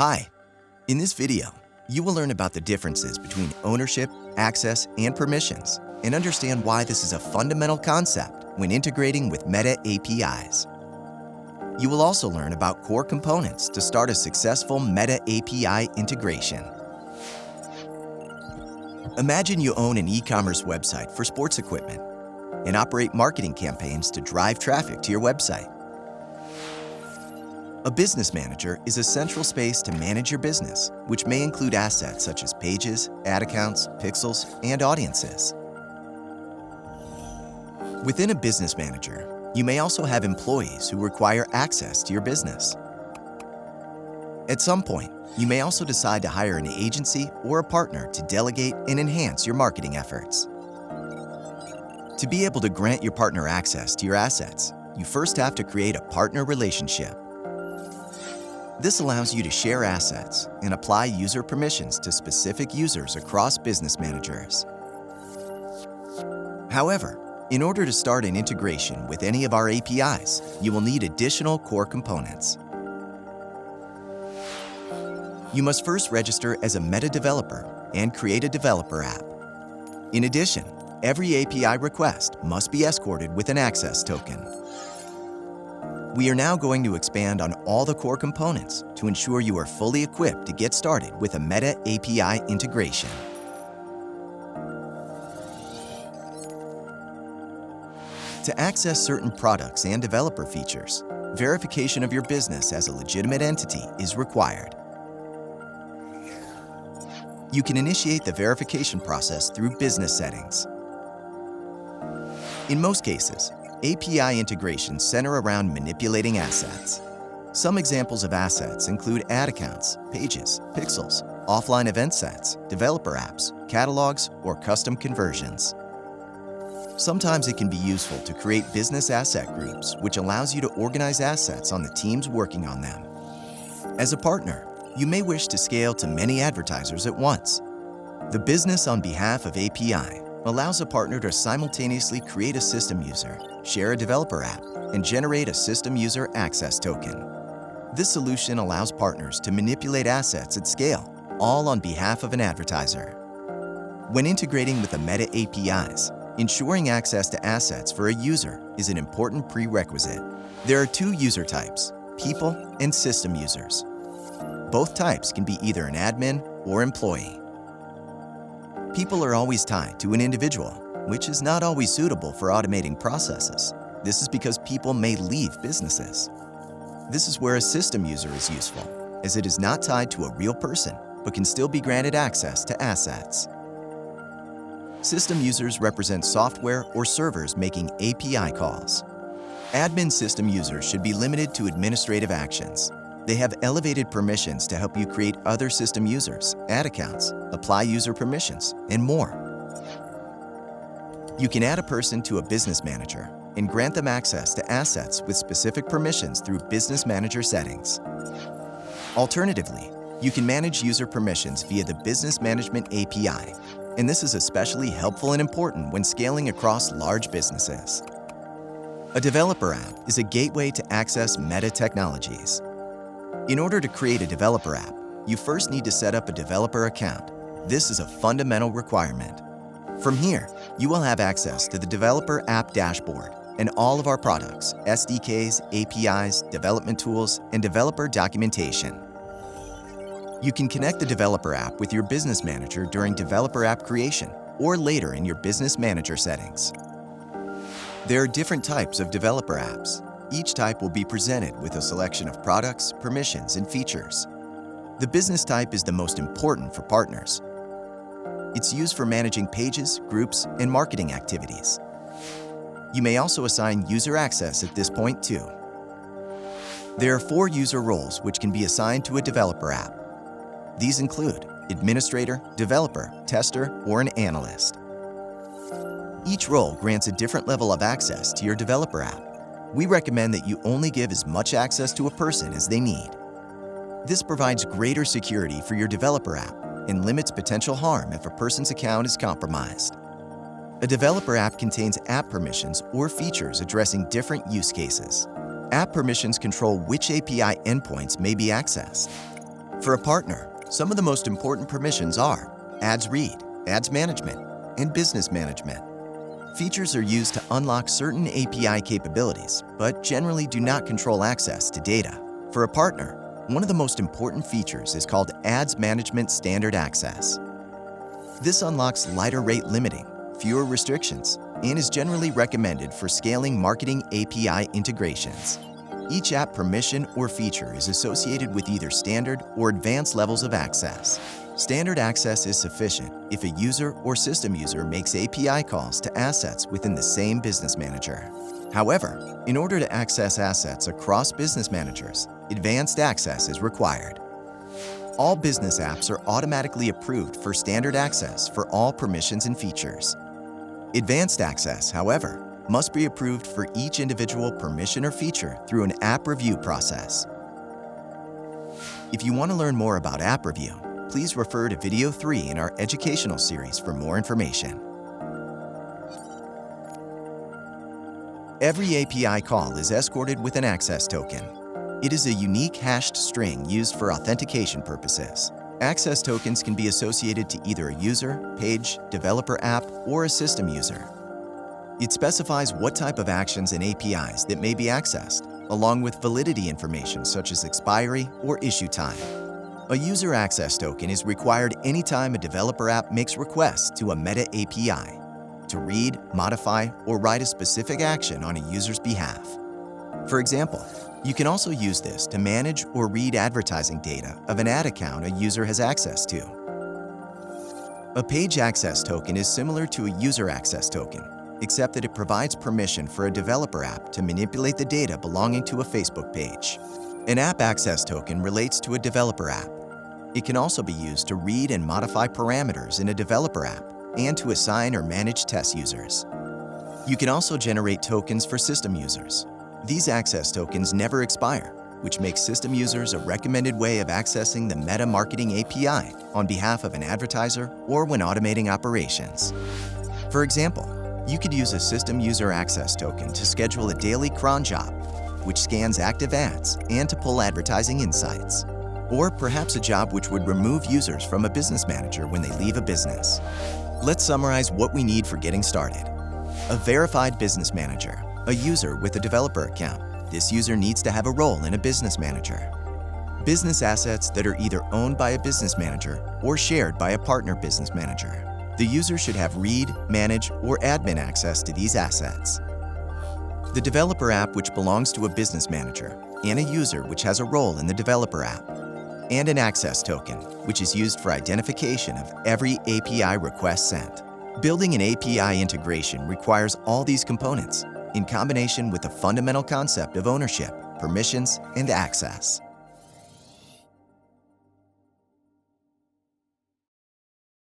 Hi, in this video, you will learn about the differences between ownership, access, and permissions, and understand why this is a fundamental concept when integrating with Meta APIs. You will also learn about core components to start a successful Meta API integration. Imagine you own an e-commerce website for sports equipment and operate marketing campaigns to drive traffic to your website. A business manager is a central space to manage your business, which may include assets such as pages, ad accounts, pixels, and audiences. Within a business manager, you may also have employees who require access to your business. At some point, you may also decide to hire an agency or a partner to delegate and enhance your marketing efforts. To be able to grant your partner access to your assets, you first have to create a partner relationship. This allows you to share assets and apply user permissions to specific users across business managers. However, in order to start an integration with any of our APIs, you will need additional core components. You must first register as a Meta developer and create a developer app. In addition, every API request must be escorted with an access token. We are now going to expand on all the core components to ensure you are fully equipped to get started with a Meta API integration. To access certain products and developer features, verification of your business as a legitimate entity is required. You can initiate the verification process through business settings. In most cases, API integrations center around manipulating assets. Some examples of assets include ad accounts, pages, pixels, offline event sets, developer apps, catalogs, or custom conversions. Sometimes it can be useful to create business asset groups, which allows you to organize assets on the teams working on them. As a partner, you may wish to scale to many advertisers at once. The business on behalf of API allows a partner to simultaneously create a system user, share a developer app, and generate a system user access token. This solution allows partners to manipulate assets at scale, all on behalf of an advertiser. When integrating with the Meta APIs, ensuring access to assets for a user is an important prerequisite. There are two user types, people and system users. Both types can be either an admin or employee. People are always tied to an individual, which is not always suitable for automating processes. This is because people may leave businesses. This is where a system user is useful, as it is not tied to a real person, but can still be granted access to assets. System users represent software or servers making API calls. Admin system users should be limited to administrative actions. They have elevated permissions to help you create other system users, ad accounts, apply user permissions, and more. You can add a person to a business manager and grant them access to assets with specific permissions through business manager settings. Alternatively, you can manage user permissions via the Business Management API, and this is especially helpful and important when scaling across large businesses. A developer app is a gateway to access Meta technologies. In order to create a developer app, you first need to set up a developer account. This is a fundamental requirement. From here, you will have access to the developer app dashboard and all of our products, SDKs, APIs, development tools, and developer documentation. You can connect the developer app with your business manager during developer app creation or later in your business manager settings. There are different types of developer apps. Each type will be presented with a selection of products, permissions, and features. The business type is the most important for partners. It's used for managing pages, groups, and marketing activities. You may also assign user access at this point too. There are 4 user roles which can be assigned to a developer app. These include administrator, developer, tester, or an analyst. Each role grants a different level of access to your developer app. We recommend that you only give as much access to a person as they need. This provides greater security for your developer app and limits potential harm if a person's account is compromised. A developer app contains app permissions or features addressing different use cases. App permissions control which API endpoints may be accessed. For a partner, some of the most important permissions are Ads Read, Ads Management, and Business Management. Features are used to unlock certain API capabilities, but generally do not control access to data. For a partner, one of the most important features is called Ads Management Standard Access. This unlocks lighter rate limiting, fewer restrictions, and is generally recommended for scaling marketing API integrations. Each app permission or feature is associated with either standard or advanced levels of access. Standard access is sufficient if a user or system user makes API calls to assets within the same business manager. However, in order to access assets across business managers, advanced access is required. All business apps are automatically approved for standard access for all permissions and features. Advanced access, however, must be approved for each individual permission or feature through an app review process. If you want to learn more about app review, please refer to video 3 in our educational series for more information. Every API call is escorted with an access token. It is a unique hashed string used for authentication purposes. Access tokens can be associated to either a user, page, developer app, or a system user. It specifies what type of actions and APIs that may be accessed, along with validity information such as expiry or issue time. A user access token is required anytime a developer app makes requests to a Meta API to read, modify, or write a specific action on a user's behalf. For example, you can also use this to manage or read advertising data of an ad account a user has access to. A page access token is similar to a user access token, except that it provides permission for a developer app to manipulate the data belonging to a Facebook page. An app access token relates to a developer app. It can also be used to read and modify parameters in a developer app and to assign or manage test users. You can also generate tokens for system users. These access tokens never expire, which makes system users a recommended way of accessing the Meta Marketing API on behalf of an advertiser or when automating operations. For example, you could use a system user access token to schedule a daily cron job, which scans active ads and to pull advertising insights. Or perhaps a job which would remove users from a business manager when they leave a business. Let's summarize what we need for getting started. A verified business manager, a user with a developer account. This user needs to have a role in a business manager. Business assets that are either owned by a business manager or shared by a partner business manager. The user should have read, manage, or admin access to these assets. The developer app which belongs to a business manager, and a user which has a role in the developer app. And an access token, which is used for identification of every API request sent. Building an API integration requires all these components, in combination with the fundamental concept of ownership, permissions, and access.